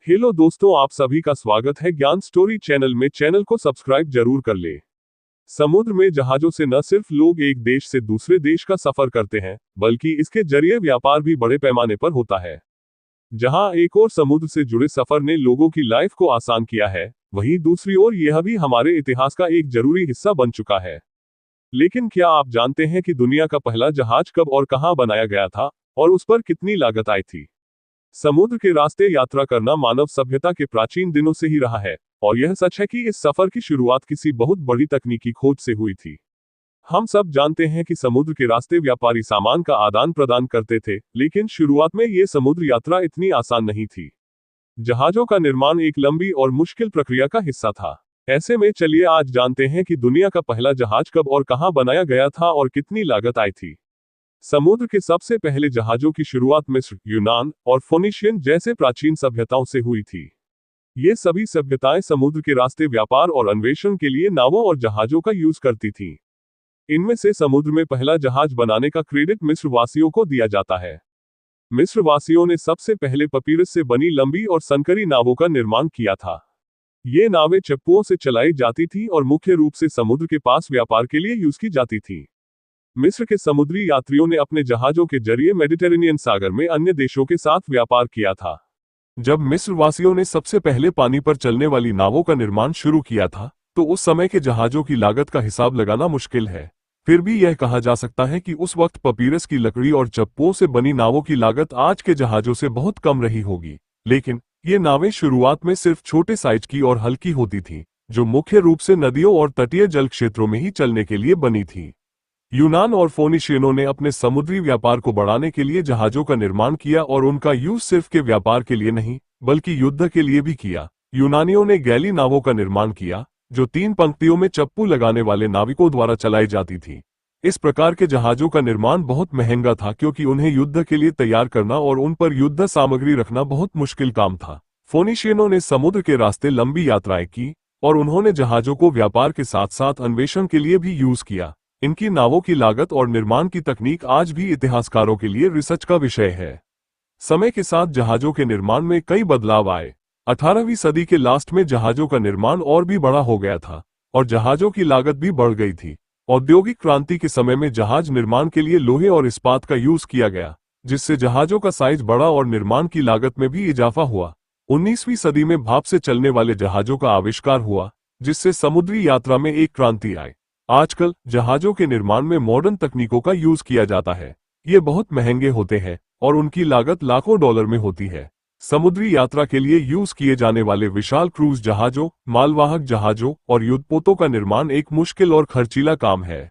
Hello दोस्तों, आप सभी का स्वागत है ज्ञान स्टोरी चैनल में। चैनल को सब्सक्राइब जरूर कर ले। समुद्र में जहाजों से न सिर्फ लोग एक देश से दूसरे देश का सफर करते हैं, बल्कि इसके जरिए व्यापार भी बड़े पैमाने पर होता है। जहां एक और समुद्र से जुड़े सफर ने लोगों की लाइफ को आसान किया है, वहीं दूसरी ओर यह भी हमारे इतिहास का एक जरूरी हिस्सा बन चुका है। लेकिन क्या आप जानते हैं कि दुनिया का पहला जहाज कब और कहां बनाया गया था, और उस पर कितनी लागत आई थी? समुद्र के रास्ते यात्रा करना मानव सभ्यता के प्राचीन दिनों से ही रहा है, और यह सच है कि इस सफर की शुरुआत किसी बहुत बड़ी तकनीकी खोज से हुई थी। हम सब जानते हैं कि समुद्र के रास्ते व्यापारी सामान का आदान प्रदान करते थे, लेकिन शुरुआत में ये समुद्र यात्रा इतनी आसान नहीं थी। जहाजों का निर्माण एक लंबी और मुश्किल प्रक्रिया का हिस्सा था। ऐसे में चलिए आज जानते हैं कि दुनिया का पहला जहाज कब और कहां बनाया गया था और कितनी लागत आई थी। समुद्र के सबसे पहले जहाजों की शुरुआत मिस्र, यूनान और फोनिशियन जैसे प्राचीन सभ्यताओं से हुई थी। ये सभी सभ्यताएं समुद्र के रास्ते व्यापार और अन्वेषण के लिए नावों और जहाजों का यूज करती थीं। इनमें से समुद्र में पहला जहाज बनाने का क्रेडिट मिस्र वासियों को दिया जाता है। मिस्र वासियों ने सबसे पहले पपीरस से बनी लंबी और संकरी नावों का निर्माण किया था। ये नावें चप्पुओं से चलाई जाती थीं और मुख्य रूप से समुद्र के पास व्यापार के लिए यूज की जाती थीं। मिस्र के समुद्री यात्रियों ने अपने जहाजों के जरिए मेडिटेरेनियन सागर में अन्य देशों के साथ व्यापार किया था। जब मिस्र वासियों ने सबसे पहले पानी पर चलने वाली नावों का निर्माण शुरू किया था, तो उस समय के जहाजों की लागत का हिसाब लगाना मुश्किल है। फिर भी यह कहा जा सकता है कि उस वक्त पपीरस की लकड़ी और चप्पुओं से बनी नावों की लागत आज के जहाजों से बहुत कम रही होगी। लेकिन ये नावें शुरुआत में सिर्फ छोटे साइज की और हल्की होती थीं, जो मुख्य रूप से नदियों और तटीय जल क्षेत्रों में ही चलने के लिए बनी थी। यूनान और फोनिशियनों ने अपने समुद्री व्यापार को बढ़ाने के लिए जहाजों का निर्माण किया, और उनका यूज सिर्फ के व्यापार के लिए नहीं, बल्कि युद्ध के लिए भी किया। यूनानियों ने गैली नावों का निर्माण किया, जो 3 पंक्तियों में चप्पू लगाने वाले नाविकों द्वारा चलाई जाती थी। इस प्रकार के जहाजों का निर्माण बहुत महंगा था, क्योंकि उन्हें युद्ध के लिए तैयार करना और उन पर युद्ध सामग्री रखना बहुत मुश्किल काम था। फोनिशियनों ने समुद्र के रास्ते लंबी यात्राएं की, और उन्होंने जहाजों को व्यापार के साथ साथ अन्वेषण के लिए भी यूज किया। इनकी नावों की लागत और निर्माण की तकनीक आज भी इतिहासकारों के लिए रिसर्च का विषय है। समय के साथ जहाजों के निर्माण में कई बदलाव आए। 18वीं सदी के लास्ट में जहाजों का निर्माण और भी बड़ा हो गया था, और जहाजों की लागत भी बढ़ गई थी। औद्योगिक क्रांति के समय में जहाज निर्माण के लिए लोहे और इस्पात का यूज किया गया, जिससे जहाजों का साइज बढ़ा और निर्माण की लागत में भी इजाफा हुआ। 19वीं सदी में भाप से चलने वाले जहाजों का आविष्कार हुआ, जिससे समुद्री यात्रा में एक क्रांति आई। आजकल जहाजों के निर्माण में मॉडर्न तकनीकों का यूज किया जाता है। ये बहुत महंगे होते हैं और उनकी लागत लाखों डॉलर में होती है। समुद्री यात्रा के लिए यूज किए जाने वाले विशाल क्रूज जहाजों, मालवाहक जहाजों और युद्धपोतों का निर्माण एक मुश्किल और खर्चीला काम है।